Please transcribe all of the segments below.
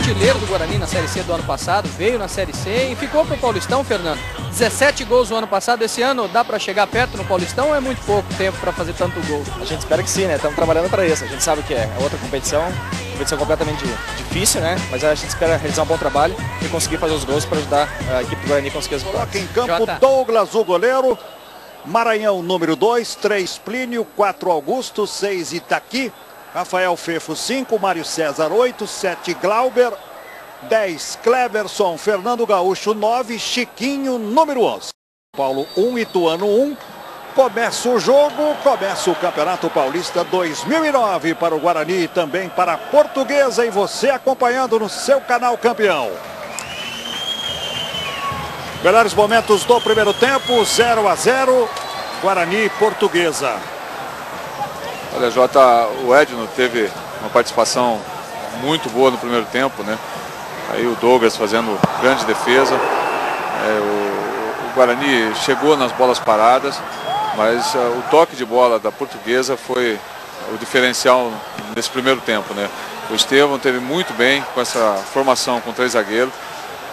artilheiro do Guarani na Série C do ano passado, veio na Série C e ficou pro Paulistão, Fernando. 17 gols no ano passado, esse ano dá para chegar perto no Paulistão ou é muito pouco tempo para fazer tanto gol? A gente espera que sim, né? Estamos trabalhando para isso. A gente sabe que é outra competição completamente difícil, né? Mas a gente espera realizar um bom trabalho e conseguir fazer os gols para ajudar a equipe do Guarani a conseguir os gols. Coloca em campo Douglas, o goleiro. Maranhão, número 2, 3 Plínio, 4 Augusto, 6 Itaqui. Rafael Fefo, 5, Mário César, 8, 7 Glauber, 10 Cleverson, Fernando Gaúcho, 9, Chiquinho, número 11. Paulo 1, Ituano 1. Começa o jogo, começa o Campeonato Paulista 2009 para o Guarani e também para a Portuguesa, e você acompanhando no seu canal Campeão. Melhores momentos do primeiro tempo, 0-0, Guarani e Portuguesa. Olha, Jota, o Edno teve uma participação muito boa no primeiro tempo, né? Aí o Douglas fazendo grande defesa. O Guarani chegou nas bolas paradas, mas o toque de bola da Portuguesa foi o diferencial nesse primeiro tempo, né? O Estevão teve muito bem com essa formação com 3 zagueiros,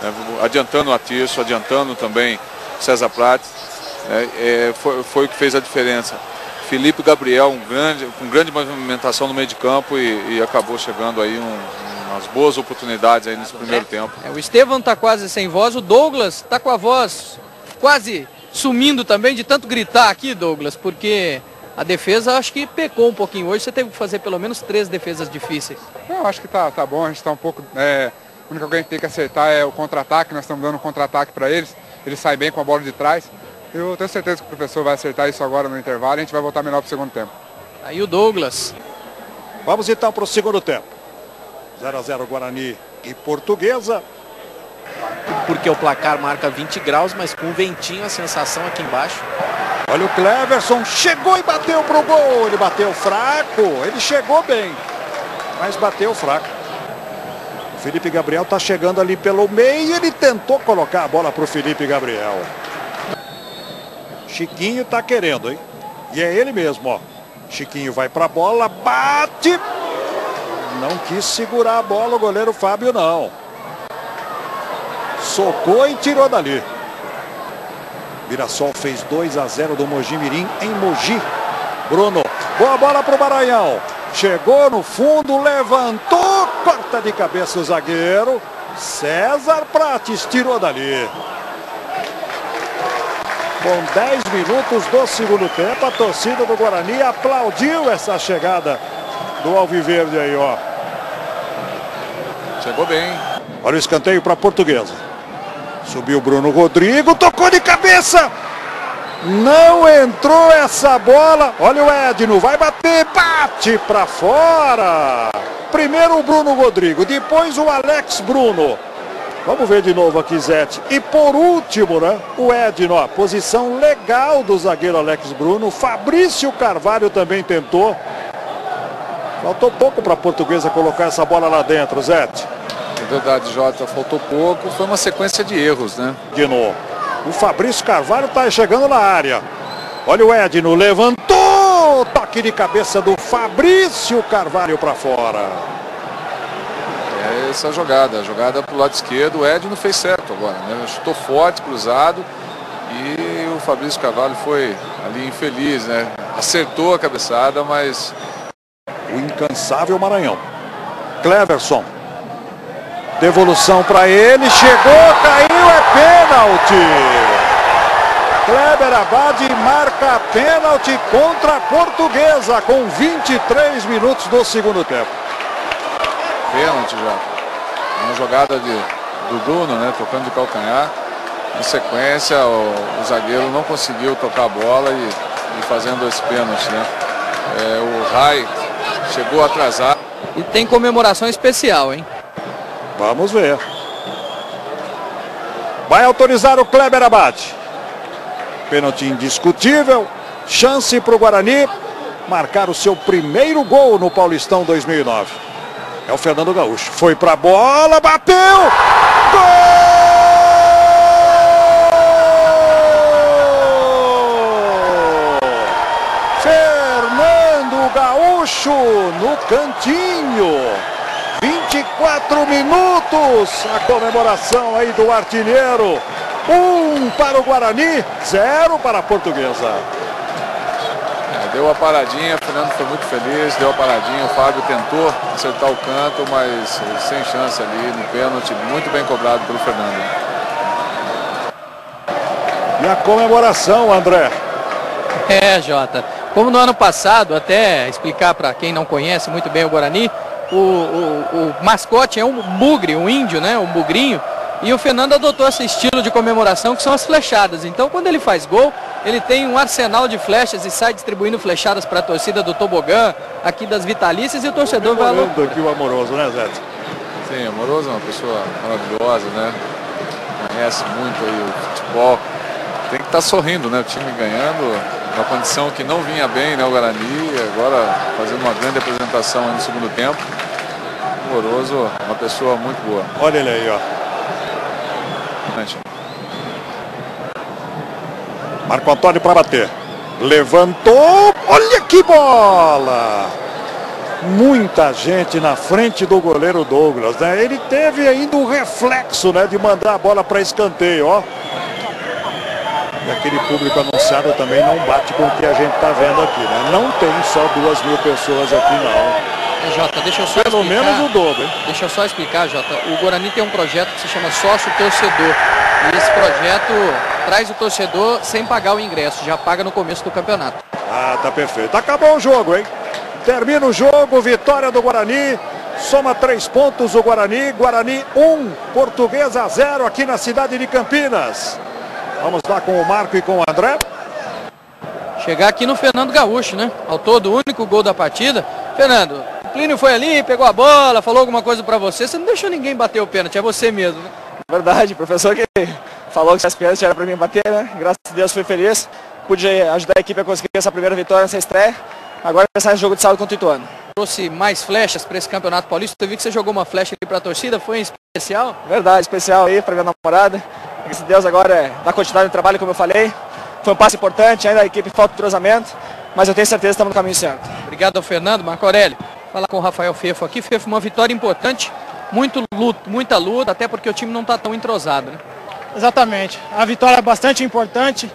né? Adiantando o Atirso, adiantando também César Prates, né? Foi o que fez a diferença. Felipe Gabriel, com grande movimentação no meio de campo e acabou chegando aí umas boas oportunidades aí nesse primeiro tempo. O Estevão está quase sem voz, o Douglas está com a voz quase sumindo também de tanto gritar aqui, Douglas, porque a defesa acho que pecou um pouquinho hoje, você teve que fazer pelo menos 3 defesas difíceis. Eu acho que tá bom, a gente está um pouco... A única coisa que a gente tem que acertar é o contra-ataque, nós estamos dando um contra-ataque para eles saem bem com a bola de trás. Eu tenho certeza que o professor vai acertar isso agora no intervalo e a gente vai voltar melhor para o segundo tempo. Aí o Douglas. Vamos então para o segundo tempo. 0-0 Guarani e Portuguesa. Porque o placar marca 20 graus, mas com o ventinho a sensação aqui embaixo. Olha o Cleverson, chegou e bateu pro gol. Ele bateu fraco, ele chegou bem, mas bateu fraco. O Felipe Gabriel está chegando ali pelo meio, ele tentou colocar a bola para o Felipe Gabriel. Chiquinho está querendo, hein? E é ele mesmo, ó. Chiquinho vai para a bola, bate. Não quis segurar a bola o goleiro Fábio, não. Socou e tirou dali. Mirassol fez 2-0 do Mogi Mirim em Mogi. Bruno, boa bola para o Maranhão. Chegou no fundo, levantou, corta de cabeça o zagueiro. César Prates tirou dali. Com 10 minutos do segundo tempo, a torcida do Guarani aplaudiu essa chegada do Alviverde aí, ó. Chegou bem. Olha o escanteio para a Portuguesa. Subiu Bruno Rodrigo, tocou de cabeça. Não entrou essa bola. Olha o Edno, vai bater, bate para fora. Primeiro o Bruno Rodrigo, depois o Alex Bruno. Vamos ver de novo aqui, Zete. E por último, né, o Edno, ó, posição legal do zagueiro Alex Bruno. Fabrício Carvalho também tentou. Faltou pouco para a Portuguesa colocar essa bola lá dentro, Zete. É verdade, Jota, faltou pouco. Foi uma sequência de erros, né? De novo. O Fabrício Carvalho está chegando na área. Olha o Edno, levantou. Toque de cabeça do Fabrício Carvalho para fora. É essa a jogada para o lado esquerdo. O Edno fez certo agora, né? Chutou forte, cruzado. E o Fabrício Carvalho foi ali infeliz, né? Acertou a cabeçada, mas... O incansável Maranhão. Cleverson. Devolução para ele, chegou, caiu, é pênalti. Kleber Abad marca pênalti contra a Portuguesa com 23 minutos do segundo tempo. Pênalti já. Uma jogada do Bruno, né? Tocando de calcanhar. Em sequência, o zagueiro não conseguiu tocar a bola e fazendo esse pênalti, né? O Rai chegou atrasado. E tem comemoração especial, hein? Vamos ver. Vai autorizar o Kleber Abad. Pênalti indiscutível. Chance para o Guarani marcar o seu primeiro gol no Paulistão 2009. É o Fernando Gaúcho. Foi para a bola, bateu! Gol! Fernando Gaúcho no cantinho. 4 minutos. A comemoração aí do artilheiro. 1 para o Guarani, 0 para a Portuguesa. Deu a paradinha, o Fernando foi muito feliz, deu a paradinha, o Fábio tentou acertar o canto, mas sem chance ali no pênalti, muito bem cobrado pelo Fernando. E a comemoração, André? Jota, como no ano passado, até explicar para quem não conhece muito bem o Guarani, o mascote é um bugre, um índio, né, um bugrinho, e o Fernando adotou esse estilo de comemoração que são as flechadas. Então quando ele faz gol, ele tem um arsenal de flechas e sai distribuindo flechadas para a torcida do Tobogã, aqui das Vitalícias, e o torcedor vai lá. Aqui o Amoroso, né, Zé? Sim, Amoroso é uma pessoa maravilhosa, né? Conhece muito aí o futebol. Tem que estar sorrindo, né? O time ganhando, uma condição que não vinha bem, né? O Guarani, agora fazendo uma grande apresentação no segundo tempo. Amoroso, uma pessoa muito boa. Olha ele aí, ó. Marco Antônio para bater. Levantou. Olha que bola! Muita gente na frente do goleiro Douglas, né? Ele teve ainda um reflexo, né, de mandar a bola para escanteio, ó. E aquele público anunciado também não bate com o que a gente tá vendo aqui, né? Não tem só 2.000 pessoas aqui, não. Jota, deixa eu só Pelo explicar, menos o dobro, hein? Deixa eu só explicar, Jota. O Guarani tem um projeto que se chama Sócio Torcedor. E esse projeto traz o torcedor sem pagar o ingresso, já paga no começo do campeonato. Ah, tá perfeito. Acabou o jogo, hein? Termina o jogo, vitória do Guarani. Soma 3 pontos o Guarani. Guarani 1, Portuguesa 0 aqui na cidade de Campinas. Vamos lá com o Marco e com o André. Chegar aqui no Fernando Gaúcho, né? Ao todo, o único gol da partida. Fernando, o Plínio foi ali, pegou a bola, falou alguma coisa pra você. Você não deixou ninguém bater o pênalti, é você mesmo, né? Verdade, o professor que falou que esse pênalti era para mim bater, né? Graças a Deus fui feliz. Pude ajudar a equipe a conseguir essa primeira vitória nessa estreia. Agora pensar nesse jogo de sábado contra o Ituano. Trouxe mais flechas para esse Campeonato Paulista. Eu vi que você jogou uma flecha ali para a torcida, foi em especial? Verdade, especial aí para minha namorada. Graças a Deus agora dá continuidade no trabalho, como eu falei. Foi um passo importante, ainda a equipe falta trozamento, mas eu tenho certeza que estamos no caminho certo. Obrigado ao Fernando. Marco Aurélio, falar com o Rafael Fefo aqui. Fefo, uma vitória importante, muita luta, até porque o time não está tão entrosado, né? Exatamente. A vitória é bastante importante.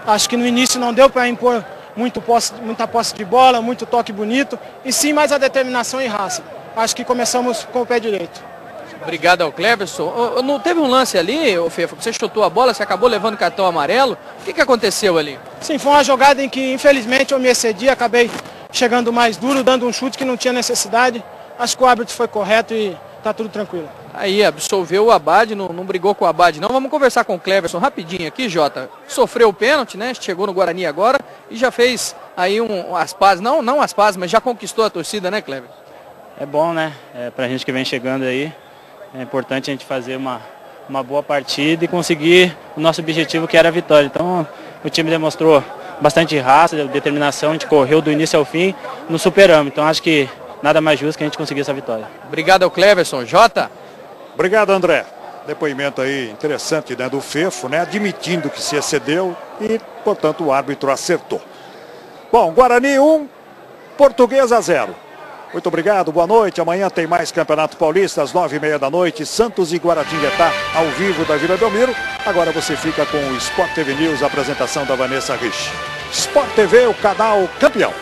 Acho que no início não deu para impor muita posse de bola, muito toque bonito, e sim mais a determinação e raça. Acho que começamos com o pé direito. Obrigado ao Cleverson. Não teve um lance ali, Fefo, que você chutou a bola, você acabou levando cartão amarelo. O que aconteceu ali? Sim, foi uma jogada em que infelizmente eu me excedi, acabei chegando mais duro, dando um chute que não tinha necessidade. Acho que o árbitro foi correto e tá tudo tranquilo. Aí absolveu o Abad, não brigou com o Abad não. Vamos conversar com o Cleverson rapidinho aqui, Jota. Sofreu o pênalti, né? Chegou no Guarani agora e já fez aí as pazes, não as pazes, mas já conquistou a torcida, né, Cleverson? É bom, né? Pra gente que vem chegando aí, é importante a gente fazer uma boa partida e conseguir o nosso objetivo, que era a vitória. Então o time demonstrou bastante raça, determinação, a gente correu do início ao fim, nos superamos. Então acho que nada mais justo que a gente conseguir essa vitória. Obrigado ao Cleverson. Jota? Obrigado, André. Depoimento aí interessante, né, do Fefo, né, admitindo que se excedeu e, portanto, o árbitro acertou. Bom, Guarani 1, Portuguesa 0. Muito obrigado, boa noite. Amanhã tem mais Campeonato Paulista às 9h30 da noite, Santos e Guaratinguetá ao vivo da Vila Belmiro. Agora você fica com o Sport TV News, a apresentação da Vanessa Rich. Sport TV, o canal campeão.